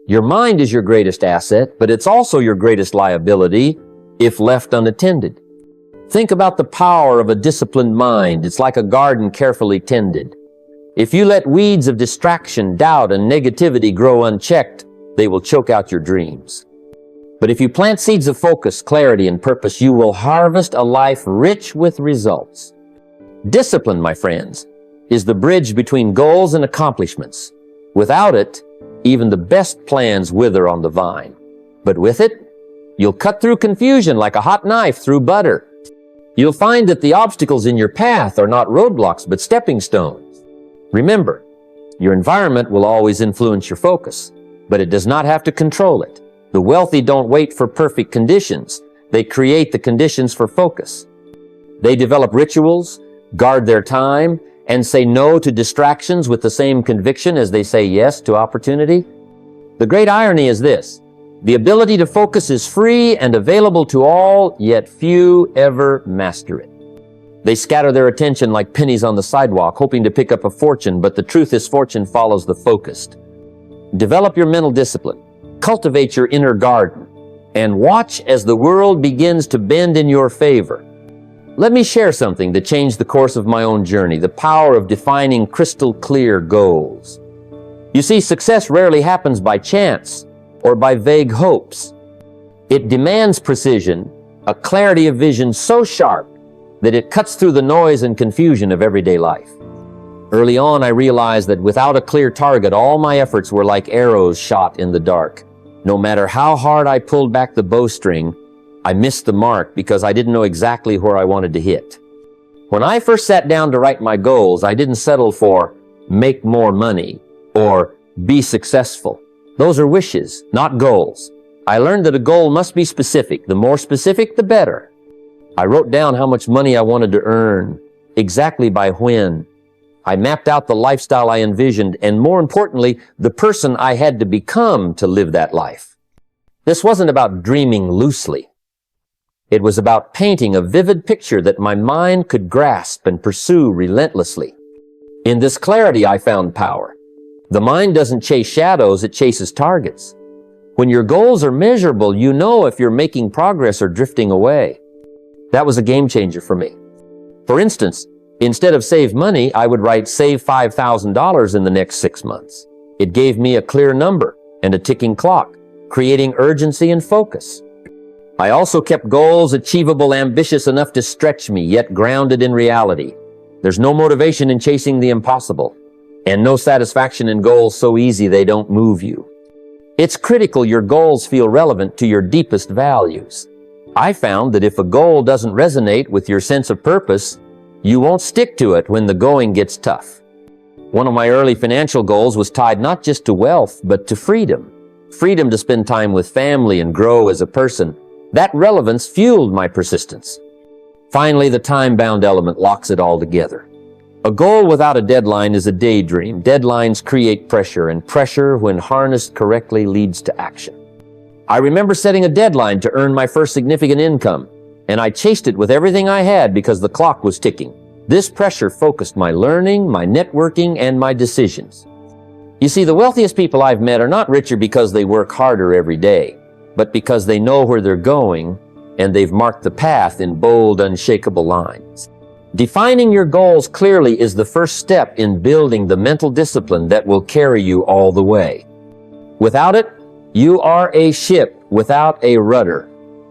Your mind is your greatest asset, but it's also your greatest liability if left unattended. Think about the power of a disciplined mind. It's like a garden carefully tended. If you let weeds of distraction, doubt, and negativity grow unchecked, they will choke out your dreams. But if you plant seeds of focus, clarity, and purpose, you will harvest a life rich with results. Discipline, my friends, is the bridge between goals and accomplishments. Without it, even the best plans wither on the vine. But with it, you'll cut through confusion like a hot knife through butter. You'll find that the obstacles in your path are not roadblocks, but stepping stones. Remember, your environment will always influence your focus, but it does not have to control it. The wealthy don't wait for perfect conditions. They create the conditions for focus. They develop rituals, guard their time, and say no to distractions with the same conviction as they say yes to opportunity. The great irony is this: the ability to focus is free and available to all, yet few ever master it. They scatter their attention like pennies on the sidewalk, hoping to pick up a fortune, but the truth is fortune follows the focused. Develop your mental discipline, cultivate your inner garden, and watch as the world begins to bend in your favor. Let me share something that changed the course of my own journey, the power of defining crystal clear goals. You see, success rarely happens by chance or by vague hopes. It demands precision, a clarity of vision so sharp that it cuts through the noise and confusion of everyday life. Early on, I realized that without a clear target, all my efforts were like arrows shot in the dark. No matter how hard I pulled back the bowstring, I missed the mark because I didn't know exactly where I wanted to hit. When I first sat down to write my goals, I didn't settle for make more money or be successful. Those are wishes, not goals. I learned that a goal must be specific. The more specific, the better. I wrote down how much money I wanted to earn, exactly by when. I mapped out the lifestyle I envisioned, and more importantly, the person I had to become to live that life. This wasn't about dreaming loosely. It was about painting a vivid picture that my mind could grasp and pursue relentlessly. In this clarity, I found power. The mind doesn't chase shadows, it chases targets. When your goals are measurable, you know if you're making progress or drifting away. That was a game changer for me. For instance, instead of save money, I would write save $5,000 in the next 6 months. It gave me a clear number and a ticking clock, creating urgency and focus. I also kept goals achievable, ambitious enough to stretch me, yet grounded in reality. There's no motivation in chasing the impossible, and no satisfaction in goals so easy they don't move you. It's critical your goals feel relevant to your deepest values. I found that if a goal doesn't resonate with your sense of purpose, you won't stick to it when the going gets tough. One of my early financial goals was tied not just to wealth, but to freedom. Freedom to spend time with family and grow as a person. That relevance fueled my persistence. Finally, the time-bound element locks it all together. A goal without a deadline is a daydream. Deadlines create pressure, and pressure, when harnessed correctly, leads to action. I remember setting a deadline to earn my first significant income, and I chased it with everything I had because the clock was ticking. This pressure focused my learning, my networking, and my decisions. You see, the wealthiest people I've met are not richer because they work harder every day, but because they know where they're going and they've marked the path in bold, unshakable lines. Defining your goals clearly is the first step in building the mental discipline that will carry you all the way. Without it, you are a ship without a rudder,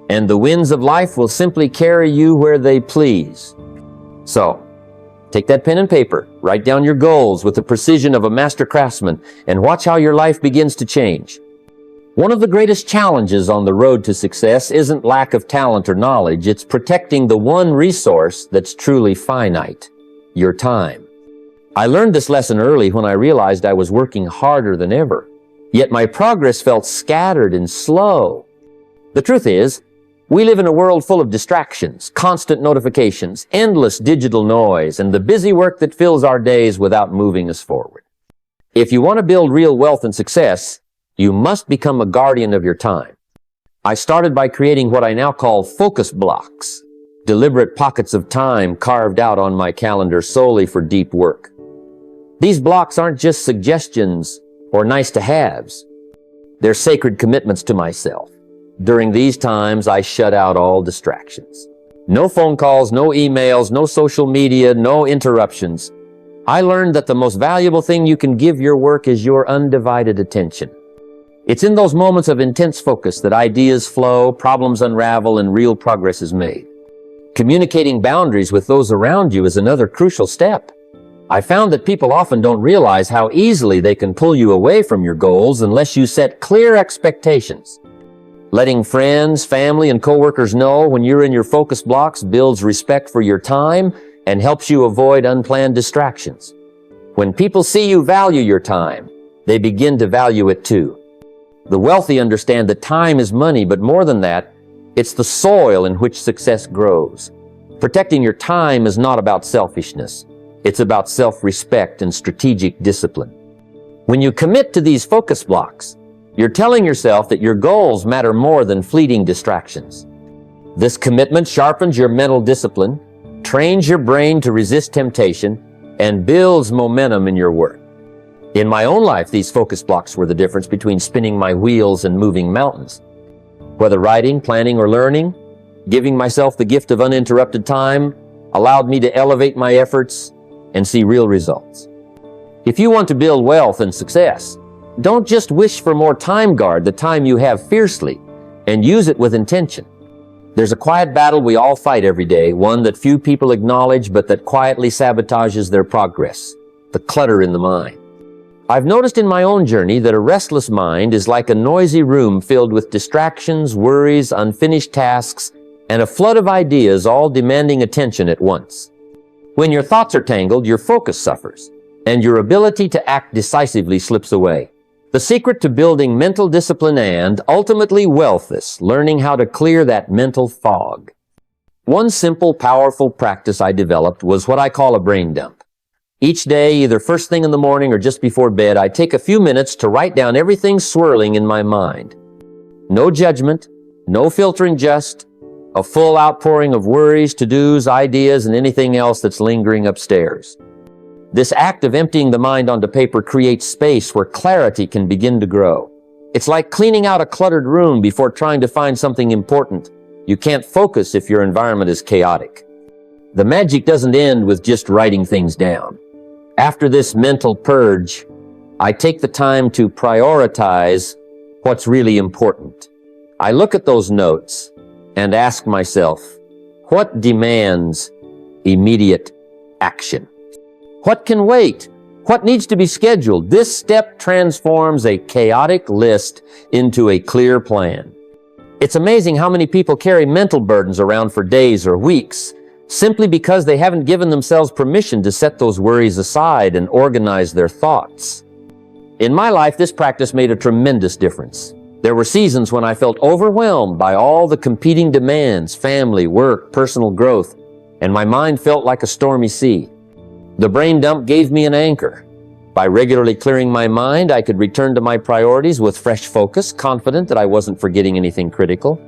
and the winds of life will simply carry you where they please. So, take that pen and paper, write down your goals with the precision of a master craftsman, and watch how your life begins to change. One of the greatest challenges on the road to success isn't lack of talent or knowledge, it's protecting the one resource that's truly finite, your time. I learned this lesson early when I realized I was working harder than ever, yet my progress felt scattered and slow. The truth is, we live in a world full of distractions, constant notifications, endless digital noise, and the busy work that fills our days without moving us forward. If you want to build real wealth and success, you must become a guardian of your time. I started by creating what I now call focus blocks, deliberate pockets of time carved out on my calendar solely for deep work. These blocks aren't just suggestions or nice-to-haves. They're sacred commitments to myself. During these times, I shut out all distractions. No phone calls, no emails, no social media, no interruptions. I learned that the most valuable thing you can give your work is your undivided attention. It's in those moments of intense focus that ideas flow, problems unravel, and real progress is made. Communicating boundaries with those around you is another crucial step. I found that people often don't realize how easily they can pull you away from your goals unless you set clear expectations. Letting friends, family, and coworkers know when you're in your focus blocks builds respect for your time and helps you avoid unplanned distractions. When people see you value your time, they begin to value it too. The wealthy understand that time is money, but more than that, it's the soil in which success grows. Protecting your time is not about selfishness. It's about self-respect and strategic discipline. When you commit to these focus blocks, you're telling yourself that your goals matter more than fleeting distractions. This commitment sharpens your mental discipline, trains your brain to resist temptation, and builds momentum in your work. In my own life, these focus blocks were the difference between spinning my wheels and moving mountains. Whether writing, planning, or learning, giving myself the gift of uninterrupted time allowed me to elevate my efforts and see real results. If you want to build wealth and success, don't just wish for more time. Guard the time you have fiercely and use it with intention. There's a quiet battle we all fight every day, one that few people acknowledge but that quietly sabotages their progress: the clutter in the mind. I've noticed in my own journey that a restless mind is like a noisy room filled with distractions, worries, unfinished tasks, and a flood of ideas all demanding attention at once. When your thoughts are tangled, your focus suffers, and your ability to act decisively slips away. The secret to building mental discipline and, ultimately, wealth is learning how to clear that mental fog. One simple, powerful practice I developed was what I call a brain dump. Each day, either first thing in the morning or just before bed, I take a few minutes to write down everything swirling in my mind. No judgment, no filtering, just a full outpouring of worries, to-dos, ideas, and anything else that's lingering upstairs. This act of emptying the mind onto paper creates space where clarity can begin to grow. It's like cleaning out a cluttered room before trying to find something important. You can't focus if your environment is chaotic. The magic doesn't end with just writing things down. After this mental purge, I take the time to prioritize what's really important. I look at those notes and ask myself, what demands immediate action? What can wait? What needs to be scheduled? This step transforms a chaotic list into a clear plan. It's amazing how many people carry mental burdens around for days or weeks simply because they haven't given themselves permission to set those worries aside and organize their thoughts. In my life, this practice made a tremendous difference. There were seasons when I felt overwhelmed by all the competing demands, family, work, personal growth, and my mind felt like a stormy sea. The brain dump gave me an anchor. By regularly clearing my mind, I could return to my priorities with fresh focus, confident that I wasn't forgetting anything critical.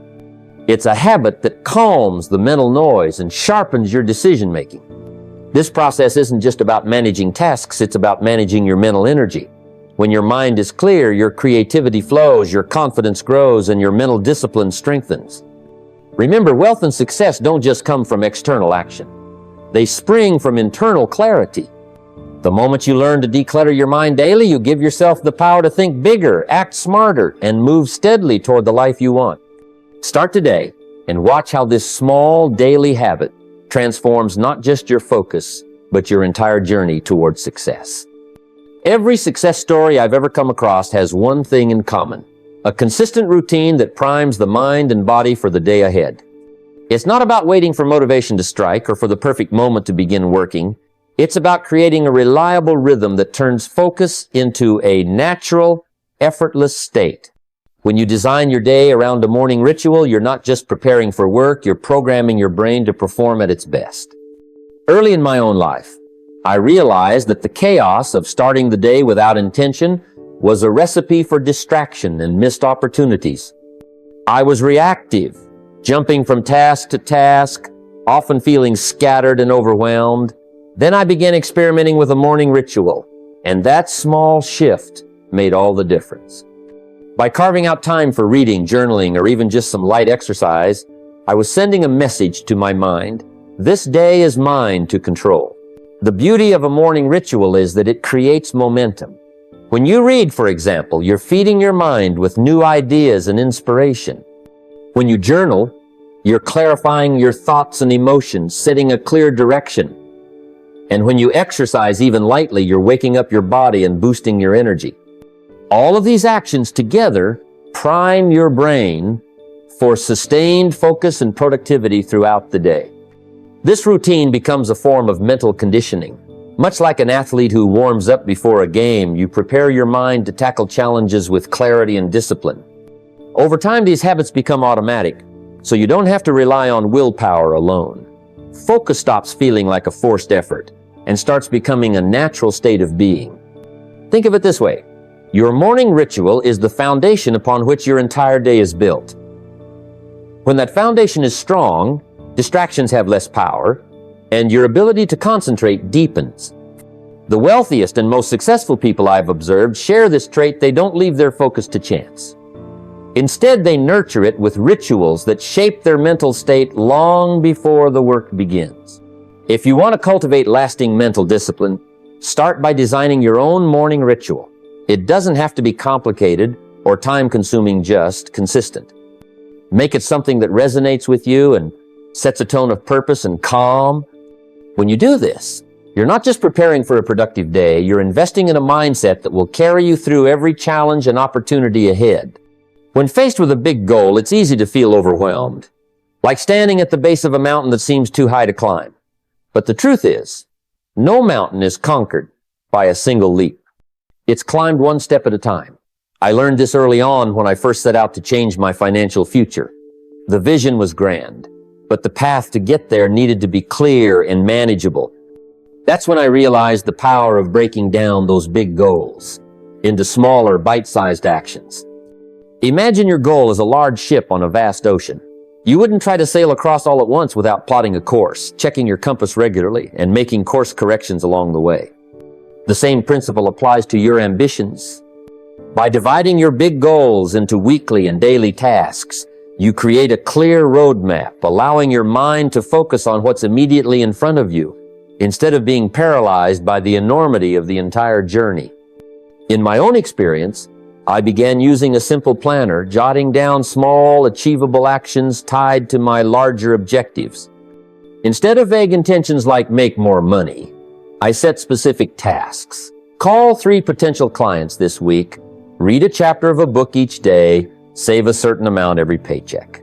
It's a habit that calms the mental noise and sharpens your decision-making. This process isn't just about managing tasks, it's about managing your mental energy. When your mind is clear, your creativity flows, your confidence grows, and your mental discipline strengthens. Remember, wealth and success don't just come from external action. They spring from internal clarity. The moment you learn to declutter your mind daily, you give yourself the power to think bigger, act smarter, and move steadily toward the life you want. Start today and watch how this small daily habit transforms not just your focus, but your entire journey toward success. Every success story I've ever come across has one thing in common: a consistent routine that primes the mind and body for the day ahead. It's not about waiting for motivation to strike or for the perfect moment to begin working. It's about creating a reliable rhythm that turns focus into a natural, effortless state. When you design your day around a morning ritual, you're not just preparing for work, you're programming your brain to perform at its best. Early in my own life, I realized that the chaos of starting the day without intention was a recipe for distraction and missed opportunities. I was reactive, jumping from task to task, often feeling scattered and overwhelmed. Then I began experimenting with a morning ritual, and that small shift made all the difference. By carving out time for reading, journaling, or even just some light exercise, I was sending a message to my mind. This day is mine to control. The beauty of a morning ritual is that it creates momentum. When you read, for example, you're feeding your mind with new ideas and inspiration. When you journal, you're clarifying your thoughts and emotions, setting a clear direction. And when you exercise even lightly, you're waking up your body and boosting your energy. All of these actions together prime your brain for sustained focus and productivity throughout the day. This routine becomes a form of mental conditioning. Much like an athlete who warms up before a game, you prepare your mind to tackle challenges with clarity and discipline. Over time, these habits become automatic, so you don't have to rely on willpower alone. Focus stops feeling like a forced effort and starts becoming a natural state of being. Think of it this way. Your morning ritual is the foundation upon which your entire day is built. When that foundation is strong, distractions have less power, and your ability to concentrate deepens. The wealthiest and most successful people I've observed share this trait. They don't leave their focus to chance. Instead, they nurture it with rituals that shape their mental state long before the work begins. If you want to cultivate lasting mental discipline, start by designing your own morning ritual. It doesn't have to be complicated or time-consuming, just consistent. Make it something that resonates with you and sets a tone of purpose and calm. When you do this, you're not just preparing for a productive day, you're investing in a mindset that will carry you through every challenge and opportunity ahead. When faced with a big goal, it's easy to feel overwhelmed, like standing at the base of a mountain that seems too high to climb. But the truth is, no mountain is conquered by a single leap. It's climbed one step at a time. I learned this early on when I first set out to change my financial future. The vision was grand, but the path to get there needed to be clear and manageable. That's when I realized the power of breaking down those big goals into smaller, bite-sized actions. Imagine your goal as a large ship on a vast ocean. You wouldn't try to sail across all at once without plotting a course, checking your compass regularly, and making course corrections along the way. The same principle applies to your ambitions. By dividing your big goals into weekly and daily tasks, you create a clear roadmap, allowing your mind to focus on what's immediately in front of you, instead of being paralyzed by the enormity of the entire journey. In my own experience, I began using a simple planner, jotting down small, achievable actions tied to my larger objectives. Instead of vague intentions like make more money, I set specific tasks. Call 3 potential clients this week, read a chapter of a book each day, save a certain amount every paycheck.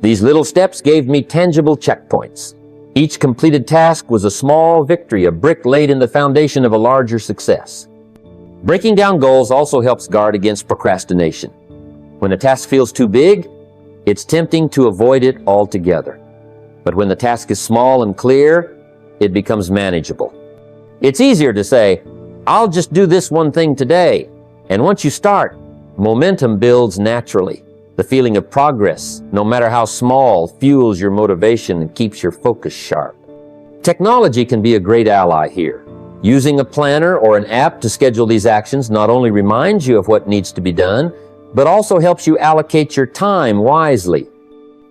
These little steps gave me tangible checkpoints. Each completed task was a small victory, a brick laid in the foundation of a larger success. Breaking down goals also helps guard against procrastination. When a task feels too big, it's tempting to avoid it altogether. But when the task is small and clear, it becomes manageable. It's easier to say, I'll just do this one thing today. And once you start, momentum builds naturally. The feeling of progress, no matter how small, fuels your motivation and keeps your focus sharp. Technology can be a great ally here. Using a planner or an app to schedule these actions not only reminds you of what needs to be done, but also helps you allocate your time wisely.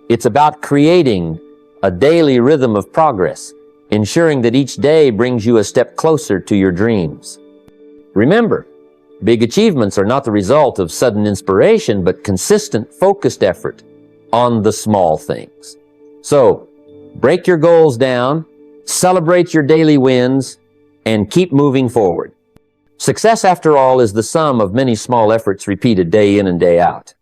It's about creating a daily rhythm of progress, ensuring that each day brings you a step closer to your dreams. Remember, big achievements are not the result of sudden inspiration, but consistent, focused effort on the small things. So, break your goals down, celebrate your daily wins, and keep moving forward. Success, after all, is the sum of many small efforts repeated day in and day out.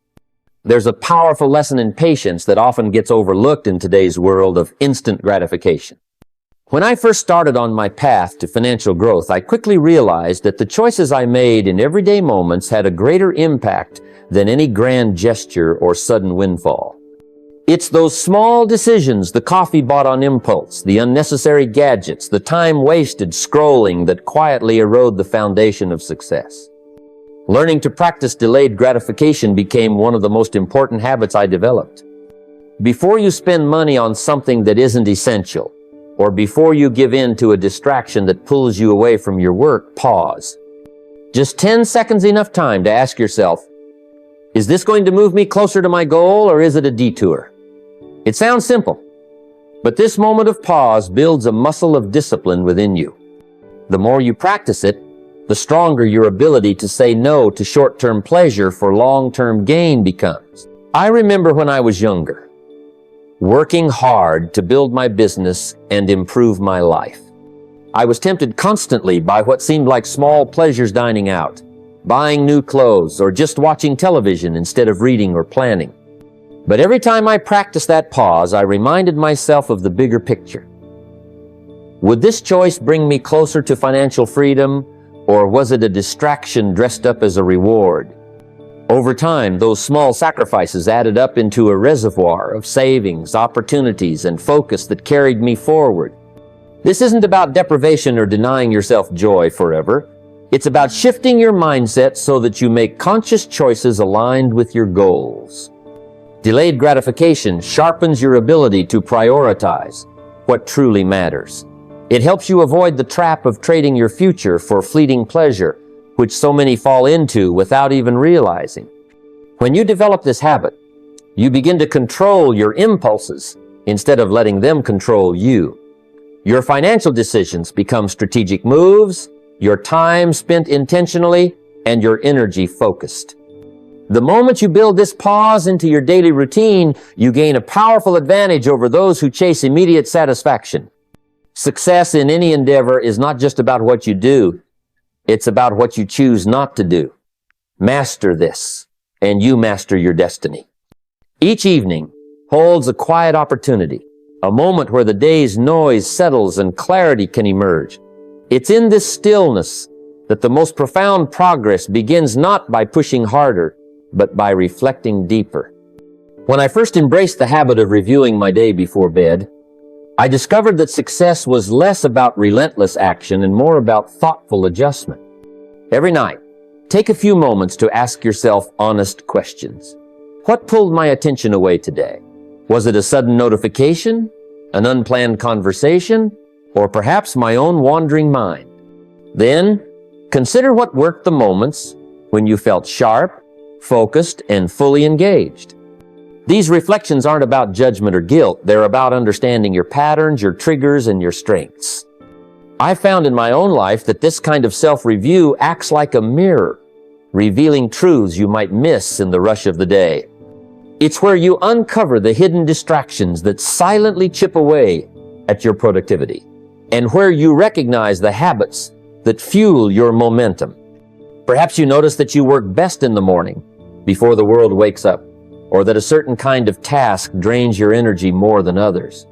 There's a powerful lesson in patience that often gets overlooked in today's world of instant gratification. When I first started on my path to financial growth, I quickly realized that the choices I made in everyday moments had a greater impact than any grand gesture or sudden windfall. It's those small decisions, the coffee bought on impulse, the unnecessary gadgets, the time wasted scrolling that quietly erode the foundation of success. Learning to practice delayed gratification became one of the most important habits I developed. Before you spend money on something that isn't essential, or before you give in to a distraction that pulls you away from your work, pause. Just 10 seconds enough time to ask yourself, Is this going to move me closer to my goal, or is it a detour? It sounds simple, but this moment of pause builds a muscle of discipline within you. The more you practice it, the stronger your ability to say no to short-term pleasure for long-term gain becomes. I remember when I was younger, working hard to build my business and improve my life. I was tempted constantly by what seemed like small pleasures dining out, buying new clothes, or just watching television instead of reading or planning. But every time I practiced that pause, I reminded myself of the bigger picture. Would this choice bring me closer to financial freedom, or was it a distraction dressed up as a reward? Over time, those small sacrifices added up into a reservoir of savings, opportunities, and focus that carried me forward. This isn't about deprivation or denying yourself joy forever. It's about shifting your mindset so that you make conscious choices aligned with your goals. Delayed gratification sharpens your ability to prioritize what truly matters. It helps you avoid the trap of trading your future for fleeting pleasure, which so many fall into without even realizing. When you develop this habit, you begin to control your impulses instead of letting them control you. Your financial decisions become strategic moves, your time spent intentionally, and your energy focused. The moment you build this pause into your daily routine, you gain a powerful advantage over those who chase immediate satisfaction. Success in any endeavor is not just about what you do, it's about what you choose not to do. Master this, and you master your destiny. Each evening holds a quiet opportunity, a moment where the day's noise settles and clarity can emerge. It's in this stillness that the most profound progress begins, not by pushing harder, but by reflecting deeper. When I first embraced the habit of reviewing my day before bed, I discovered that success was less about relentless action and more about thoughtful adjustment. Every night, take a few moments to ask yourself honest questions. What pulled my attention away today? Was it a sudden notification, an unplanned conversation, or perhaps my own wandering mind? Then, consider what worked the moments when you felt sharp, focused, and fully engaged. These reflections aren't about judgment or guilt. They're about understanding your patterns, your triggers, and your strengths. I found in my own life that this kind of self-review acts like a mirror, revealing truths you might miss in the rush of the day. It's where you uncover the hidden distractions that silently chip away at your productivity, and where you recognize the habits that fuel your momentum. Perhaps you notice that you work best in the morning, before the world wakes up, or that a certain kind of task drains your energy more than others.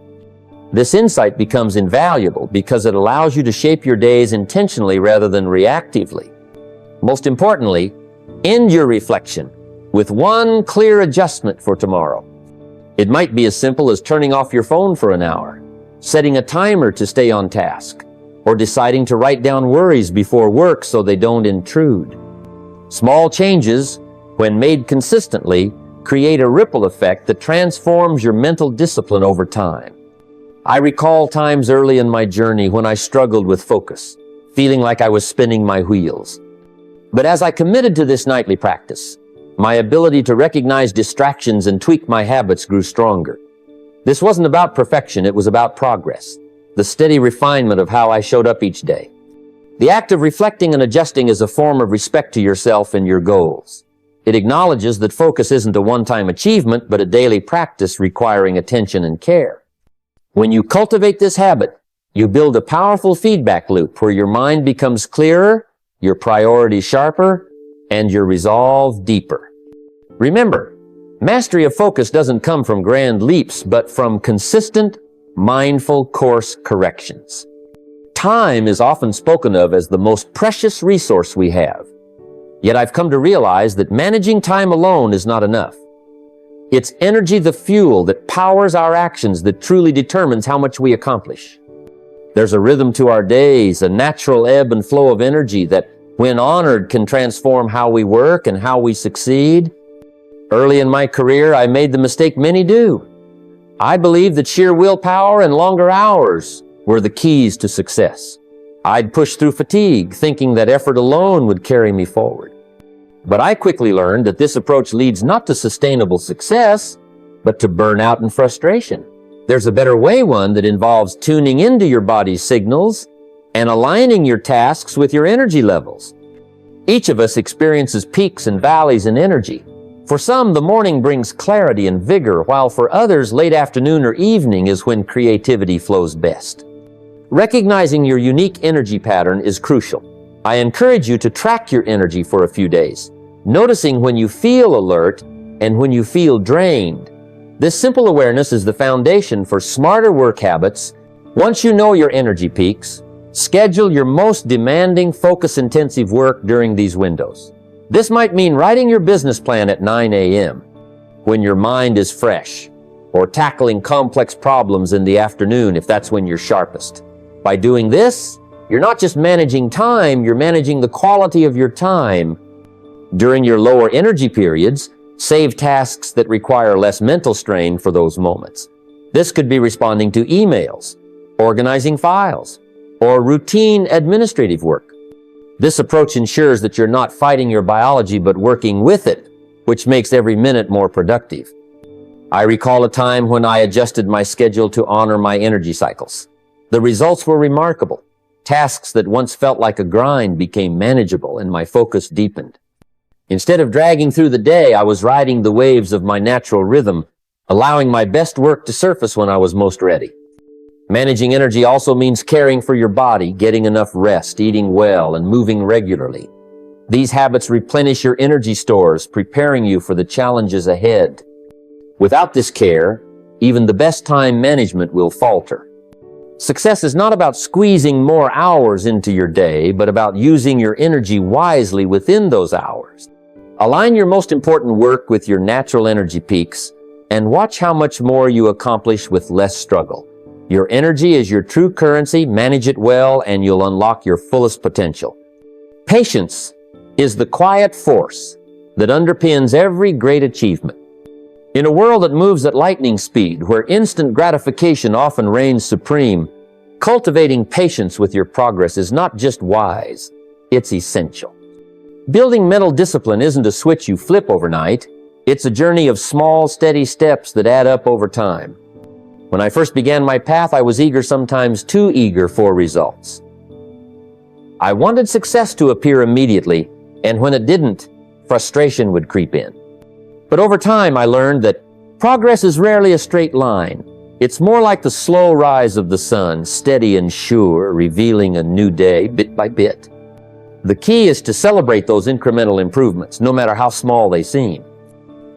This insight becomes invaluable because it allows you to shape your days intentionally rather than reactively. Most importantly, end your reflection with one clear adjustment for tomorrow. It might be as simple as turning off your phone for an hour, setting a timer to stay on task, or deciding to write down worries before work so they don't intrude. Small changes, when made consistently, create a ripple effect that transforms your mental discipline over time. I recall times early in my journey when I struggled with focus, feeling like I was spinning my wheels. But as I committed to this nightly practice, my ability to recognize distractions and tweak my habits grew stronger. This wasn't about perfection, it was about progress, the steady refinement of how I showed up each day. The act of reflecting and adjusting is a form of respect to yourself and your goals. It acknowledges that focus isn't a one-time achievement, but a daily practice requiring attention and care. When you cultivate this habit, you build a powerful feedback loop where your mind becomes clearer, your priorities sharper, and your resolve deeper. Remember, mastery of focus doesn't come from grand leaps, but from consistent, mindful course corrections. Time is often spoken of as the most precious resource we have. Yet I've come to realize that managing time alone is not enough. It's energy, the fuel that powers our actions, that truly determines how much we accomplish. There's a rhythm to our days, a natural ebb and flow of energy that, when honored, can transform how we work and how we succeed. Early in my career, I made the mistake many do. I believed that sheer willpower and longer hours were the keys to success. I'd push through fatigue, thinking that effort alone would carry me forward. But I quickly learned that this approach leads not to sustainable success, but to burnout and frustration. There's a better way, one that involves tuning into your body's signals and aligning your tasks with your energy levels. Each of us experiences peaks and valleys in energy. For some, the morning brings clarity and vigor, while for others, late afternoon or evening is when creativity flows best. Recognizing your unique energy pattern is crucial. I encourage you to track your energy for a few days, noticing when you feel alert and when you feel drained. This simple awareness is the foundation for smarter work habits. Once you know your energy peaks, schedule your most demanding, focus-intensive work during these windows. This might mean writing your business plan at 9 a.m. when your mind is fresh, or tackling complex problems in the afternoon if that's when you're sharpest. By doing this, you're not just managing time, you're managing the quality of your time. During your lower energy periods, save tasks that require less mental strain for those moments. This could be responding to emails, organizing files, or routine administrative work. This approach ensures that you're not fighting your biology but working with it, which makes every minute more productive. I recall a time when I adjusted my schedule to honor my energy cycles. The results were remarkable. Tasks that once felt like a grind became manageable and my focus deepened. Instead of dragging through the day, I was riding the waves of my natural rhythm, allowing my best work to surface when I was most ready. Managing energy also means caring for your body, getting enough rest, eating well, and moving regularly. These habits replenish your energy stores, preparing you for the challenges ahead. Without this care, even the best time management will falter. Success is not about squeezing more hours into your day, but about using your energy wisely within those hours. Align your most important work with your natural energy peaks, and watch how much more you accomplish with less struggle. Your energy is your true currency. Manage it well, and you'll unlock your fullest potential. Patience is the quiet force that underpins every great achievement. In a world that moves at lightning speed, where instant gratification often reigns supreme, cultivating patience with your progress is not just wise, it's essential. Building mental discipline isn't a switch you flip overnight. It's a journey of small, steady steps that add up over time. When I first began my path, I was eager, sometimes too eager, for results. I wanted success to appear immediately, and when it didn't, frustration would creep in. But over time, I learned that progress is rarely a straight line. It's more like the slow rise of the sun, steady and sure, revealing a new day bit by bit. The key is to celebrate those incremental improvements, no matter how small they seem.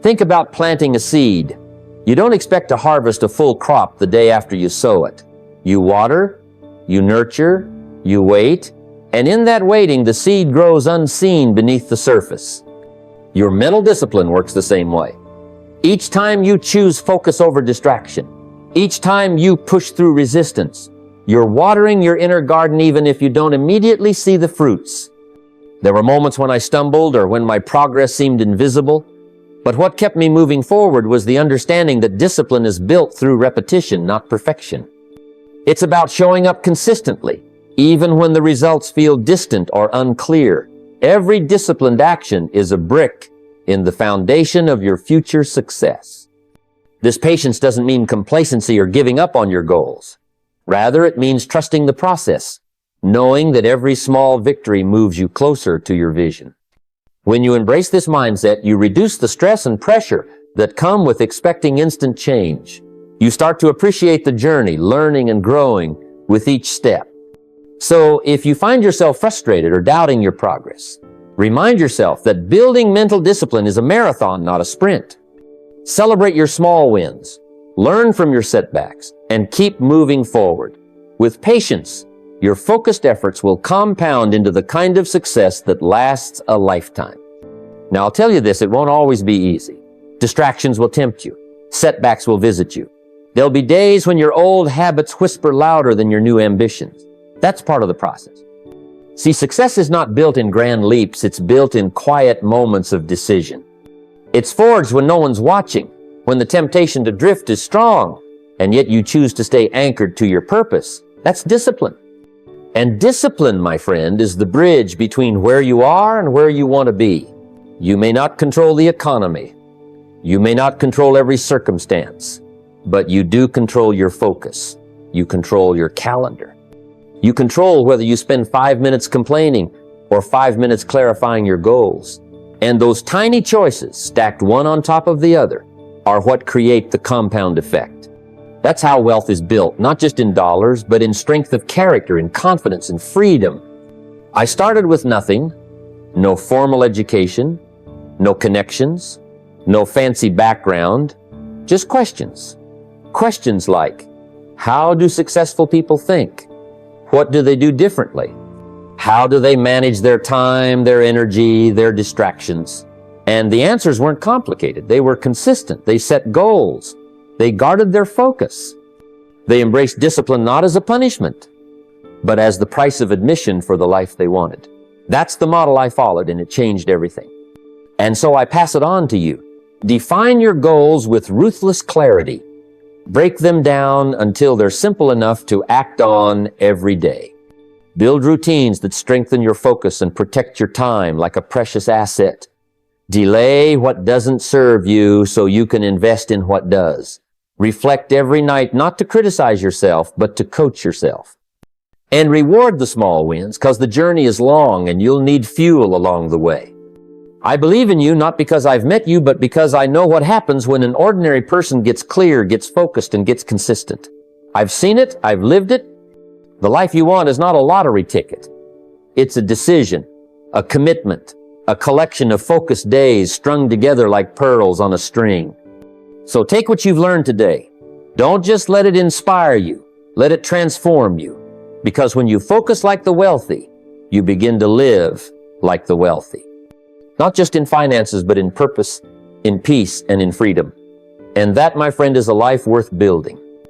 Think about planting a seed. You don't expect to harvest a full crop the day after you sow it. You water, you nurture, you wait, and in that waiting, the seed grows unseen beneath the surface. Your mental discipline works the same way. Each time you choose focus over distraction, each time you push through resistance, you're watering your inner garden even if you don't immediately see the fruits. There were moments when I stumbled or when my progress seemed invisible, but what kept me moving forward was the understanding that discipline is built through repetition, not perfection. It's about showing up consistently, even when the results feel distant or unclear. Every disciplined action is a brick in the foundation of your future success. This patience doesn't mean complacency or giving up on your goals. Rather, it means trusting the process, knowing that every small victory moves you closer to your vision. When you embrace this mindset, you reduce the stress and pressure that come with expecting instant change. You start to appreciate the journey, learning and growing with each step. So, if you find yourself frustrated or doubting your progress, remind yourself that building mental discipline is a marathon, not a sprint. Celebrate your small wins, learn from your setbacks, and keep moving forward. With patience, your focused efforts will compound into the kind of success that lasts a lifetime. Now, I'll tell you this, it won't always be easy. Distractions will tempt you. Setbacks will visit you. There'll be days when your old habits whisper louder than your new ambitions. That's part of the process. See, success is not built in grand leaps, it's built in quiet moments of decision. It's forged when no one's watching, when the temptation to drift is strong, and yet you choose to stay anchored to your purpose. That's discipline. And discipline, my friend, is the bridge between where you are and where you want to be. You may not control the economy. You may not control every circumstance, but you do control your focus. You control your calendar. You control whether you spend 5 minutes complaining or 5 minutes clarifying your goals. And those tiny choices, stacked one on top of the other, are what create the compound effect. That's how wealth is built, not just in dollars, but in strength of character, in confidence, and freedom. I started with nothing, no formal education, no connections, no fancy background, just questions. Questions like, how do successful people think? What do they do differently? How do they manage their time, their energy, their distractions? And the answers weren't complicated. They were consistent. They set goals. They guarded their focus. They embraced discipline not as a punishment, but as the price of admission for the life they wanted. That's the model I followed, and it changed everything. And so I pass it on to you. Define your goals with ruthless clarity. Break them down until they're simple enough to act on every day. Build routines that strengthen your focus and protect your time like a precious asset. Delay what doesn't serve you so you can invest in what does. Reflect every night not to criticize yourself, but to coach yourself. And reward the small wins, because the journey is long and you'll need fuel along the way. I believe in you not because I've met you, but because I know what happens when an ordinary person gets clear, gets focused, and gets consistent. I've seen it. I've lived it. The life you want is not a lottery ticket. It's a decision, a commitment, a collection of focused days strung together like pearls on a string. So take what you've learned today. Don't just let it inspire you. Let it transform you. Because when you focus like the wealthy, you begin to live like the wealthy. Not just in finances, but in purpose, in peace, and in freedom. And that, my friend, is a life worth building.